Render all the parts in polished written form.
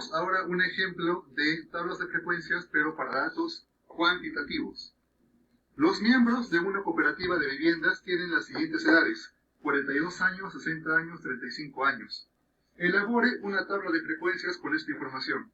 Veamos ahora un ejemplo de tablas de frecuencias, pero para datos cuantitativos. Los miembros de una cooperativa de viviendas tienen las siguientes edades: 42 años, 60 años, 35 años. Elabore una tabla de frecuencias con esta información.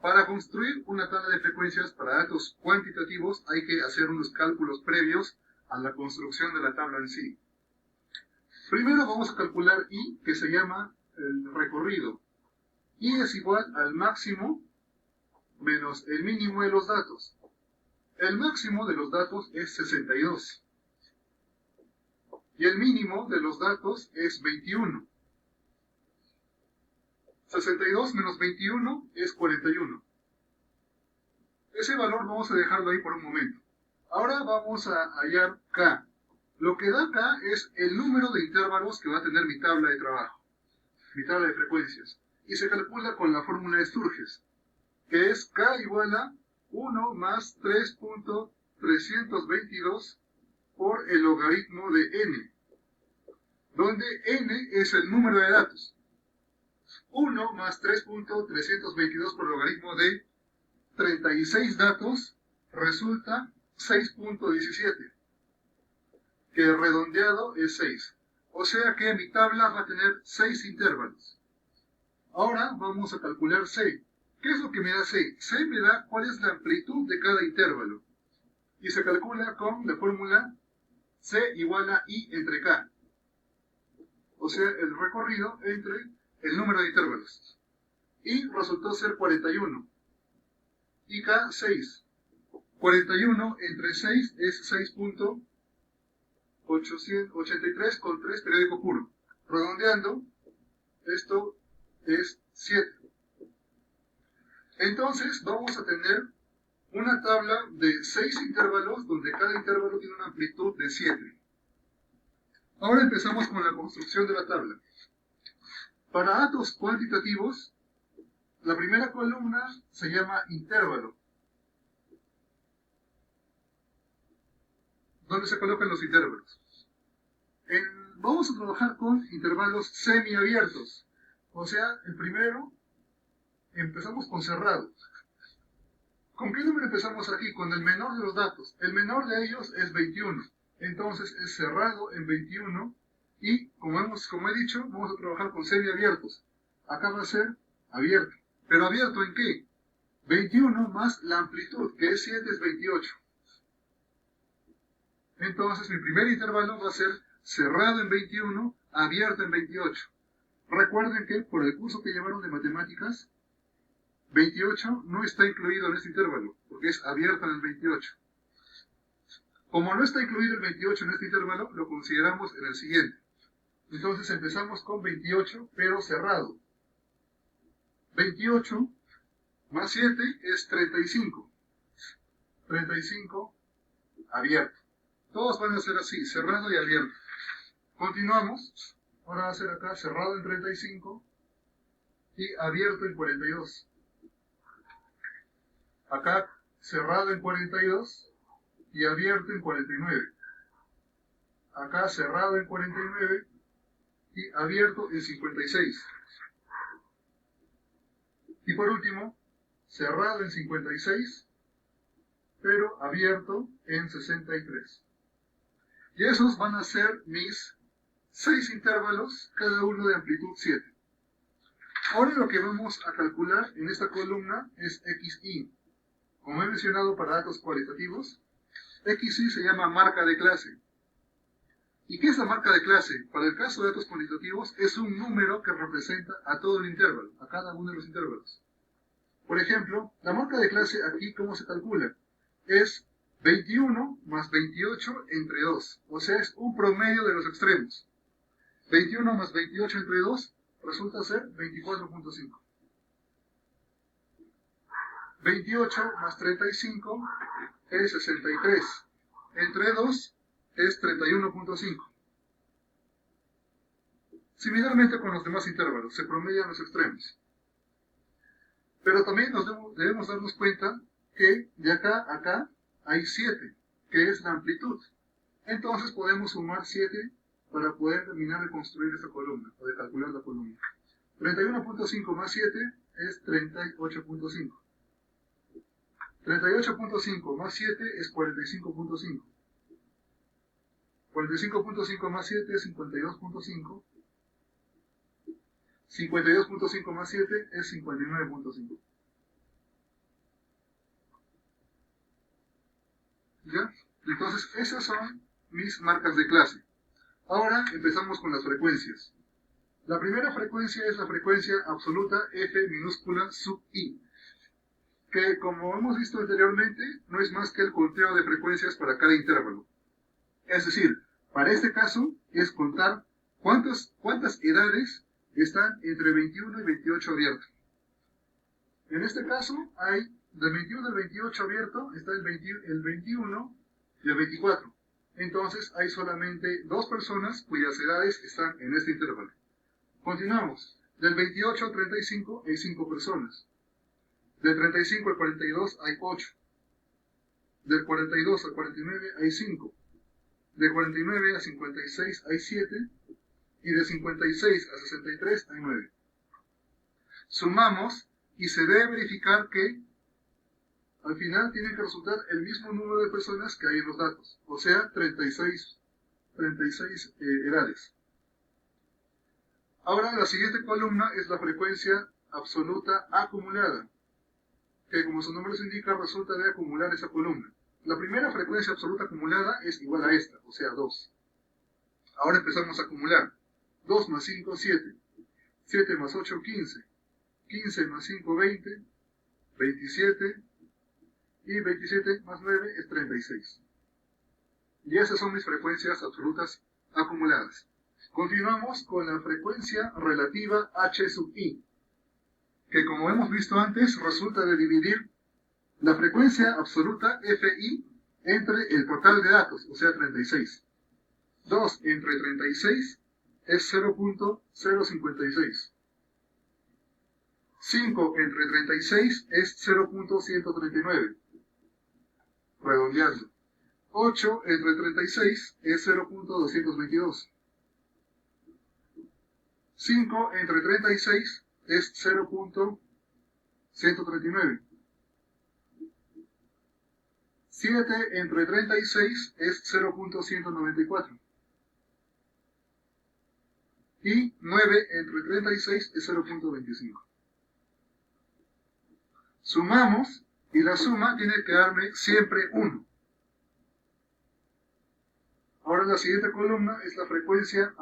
Para construir una tabla de frecuencias para datos cuantitativos hay que hacer unos cálculos previos a la construcción de la tabla en sí. Primero vamos a calcular I, que se llama el recorrido. I es igual al máximo menos el mínimo de los datos. El máximo de los datos es 62. Y el mínimo de los datos es 21. 62 menos 21 es 41. Ese valor vamos a dejarlo ahí por un momento. Ahora vamos a hallar K. Lo que da K es el número de intervalos que va a tener mi tabla de trabajo, mi tabla de frecuencias. Y se calcula con la fórmula de Sturges, que es K igual a 1 más 3.322 por el logaritmo de n, donde n es el número de datos. 1 más 3.322 por logaritmo de 36 datos resulta 6.17, que redondeado es 6. O sea que mi tabla va a tener 6 intervalos. Ahora vamos a calcular C. ¿Qué es lo que me da C? C me da cuál es la amplitud de cada intervalo. Y se calcula con la fórmula C igual a I entre K. O sea, el recorrido entre el número de intervalos. Y resultó ser 41. Y K, 6. 41 entre 6 es 6.883 con 3 periódico puro. Redondeando, esto es 7. Entonces vamos a tener una tabla de 6 intervalos donde cada intervalo tiene una amplitud de 7. Ahora empezamos con la construcción de la tabla. Para datos cuantitativos, la primera columna se llama intervalo, donde se colocan los intervalos. Vamos a trabajar con intervalos semiabiertos. O sea, el primero empezamos con cerrado. ¿Con qué número empezamos aquí? Con el menor de los datos. El menor de ellos es 21. Entonces es cerrado en 21. Y como he dicho, vamos a trabajar con semiabiertos. Acá va a ser abierto. ¿Pero abierto en qué? 21 más la amplitud, que es 7, es 28. Entonces mi primer intervalo va a ser cerrado en 21, abierto en 28. Recuerden que por el curso que llevaron de matemáticas, 28 no está incluido en este intervalo, porque es abierto en el 28. Como no está incluido el 28 en este intervalo, lo consideramos en el siguiente. Entonces empezamos con 28, pero cerrado. 28 más 7 es 35. 35 abierto. Todos van a ser así, cerrado y abierto. Continuamos. Ahora va a ser acá cerrado en 35 y abierto en 42. Acá cerrado en 42 y abierto en 49. Acá cerrado en 49 y abierto en 56. Y por último, cerrado en 56, pero abierto en 63. Y esos van a ser mis 6 intervalos, cada uno de amplitud 7. Ahora lo que vamos a calcular en esta columna es XI. Como he mencionado para datos cualitativos, XI se llama marca de clase. ¿Y qué es la marca de clase? Para el caso de datos cuantitativos, es un número que representa a todo el intervalo, a cada uno de los intervalos. Por ejemplo, la marca de clase aquí, ¿cómo se calcula? Es 21 más 28 entre 2. O sea, es un promedio de los extremos. 21 más 28 entre 2 resulta ser 24.5. 28 más 35 es 63. Entre 2 es 31.5. Similarmente con los demás intervalos, se promedian los extremos. Pero también debemos darnos cuenta que de acá a acá hay 7, que es la amplitud. Entonces podemos sumar 7 para poder terminar de construir esta columna, o de calcular la columna. 31.5 más 7 es 38.5. 38.5 más 7 es 45.5. 45.5 más 7 es 52.5. 52.5 más 7 es 59.5. ¿Ya? Entonces, esas son mis marcas de clase. Ahora empezamos con las frecuencias. La primera frecuencia es la frecuencia absoluta F minúscula sub I, que como hemos visto anteriormente, no es más que el conteo de frecuencias para cada intervalo. Es decir, para este caso es contar cuántas edades están entre 21 y 28 abiertos. En este caso hay del 21 al 28 abierto, está el 21 y el 24. Entonces hay solamente dos personas cuyas edades están en este intervalo. Continuamos. Del 28 al 35 hay 5 personas. Del 35 al 42 hay 8. Del 42 al 49 hay 5. De 49 a 56 hay 7. Y de 56 a 63 hay 9. Sumamos y se debe verificar que al final tiene que resultar el mismo número de personas que hay en los datos, o sea, 36 edades. Ahora la siguiente columna es la frecuencia absoluta acumulada, que como su nombre lo indica resulta de acumular esa columna. La primera frecuencia absoluta acumulada es igual a esta, o sea, 2. Ahora empezamos a acumular. 2 más 5, 7. 7 más 8, 15. 15 más 5, 20. 27. Y 27 más 9 es 36. Y esas son mis frecuencias absolutas acumuladas. Continuamos con la frecuencia relativa H sub I, que como hemos visto antes resulta de dividir la frecuencia absoluta Fi entre el total de datos, o sea 36. 2 entre 36 es 0.056. 5 entre 36 es 0.139. Redondeando. 8 entre 36 es 0.222. 5 entre 36 es 0.139. 7 entre 36 es 0.194. Y 9 entre 36 es 0.25. Sumamos y la suma tiene que darme siempre 1. Ahora la siguiente columna es la frecuencia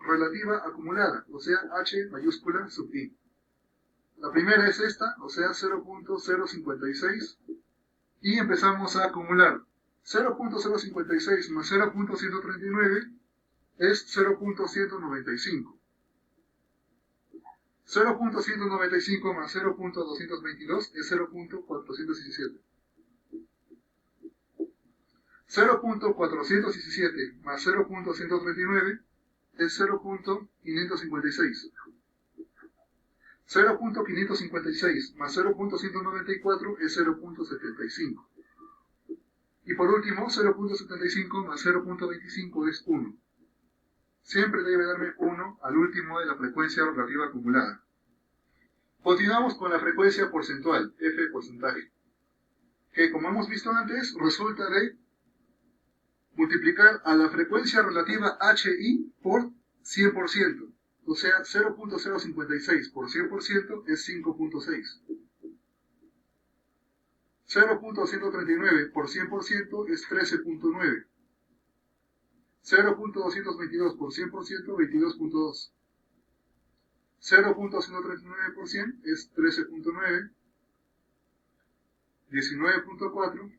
relativa acumulada, o sea, H mayúscula sub I. La primera es esta, o sea, 0.056. Y empezamos a acumular. 0.056 más 0.139 es 0.195. 0.195 más 0.222 es 0.417. 0.417 más 0.139 es 0.556. 0.556 más 0.194 es 0.75. Y por último, 0.75 más 0.25 es 1. Siempre debe darme 1 al último de la frecuencia relativa acumulada. Continuamos con la frecuencia porcentual, F porcentaje, que como hemos visto antes, resulta de multiplicar a la frecuencia relativa HI por 100%. O sea, 0.056 por 100% es 5.6. 0.139 por 100% es 13.9. 0.222 por 100% 22.2. 0.139 por 100 es 13.9. 19.4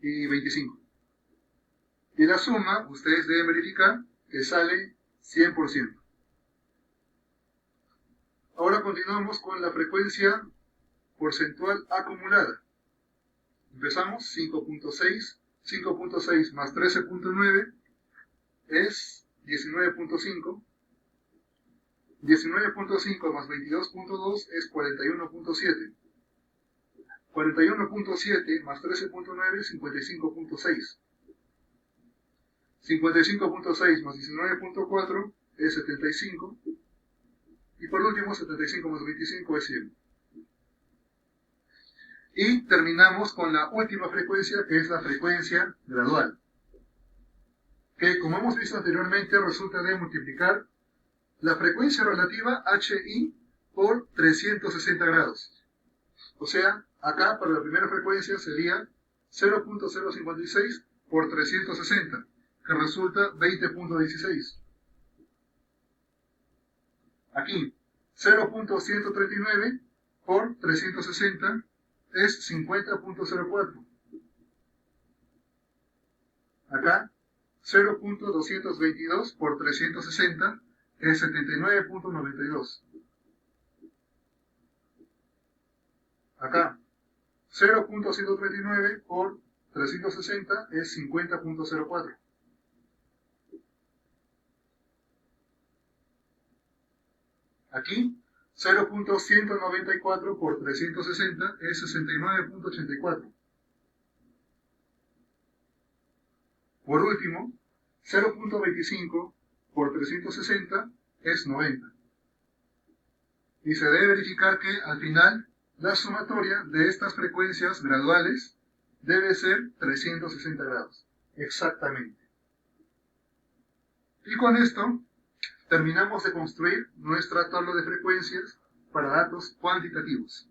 y 25. Y la suma, ustedes deben verificar que sale 100%. Ahora continuamos con la frecuencia porcentual acumulada. Empezamos 5.6. 5.6 más 13.9 es 19.5. 19.5 más 22.2 es 41.7. 41.7 más 13.9 es 55.6. 55.6 más 19.4 es 75. Y por último, 75 más 25 es 100. Y terminamos con la última frecuencia, que es la frecuencia gradual, que como hemos visto anteriormente resulta de multiplicar la frecuencia relativa HI por 360 grados. O sea, acá para la primera frecuencia sería 0.056 por 360, que resulta 20.16. Aquí, 0.139 por 360 es 50.04. Acá, 0.222 por 360 es 79.92. Acá, 0.139 por 360 es 50.04. Aquí, 0.194 por 360 es 69.84. Por último, 0.25 por 360 es 90. Y se debe verificar que, al final, la sumatoria de estas frecuencias graduales debe ser 360 grados. Exactamente. Y con esto, terminamos de construir nuestra tabla de frecuencias para datos cuantitativos.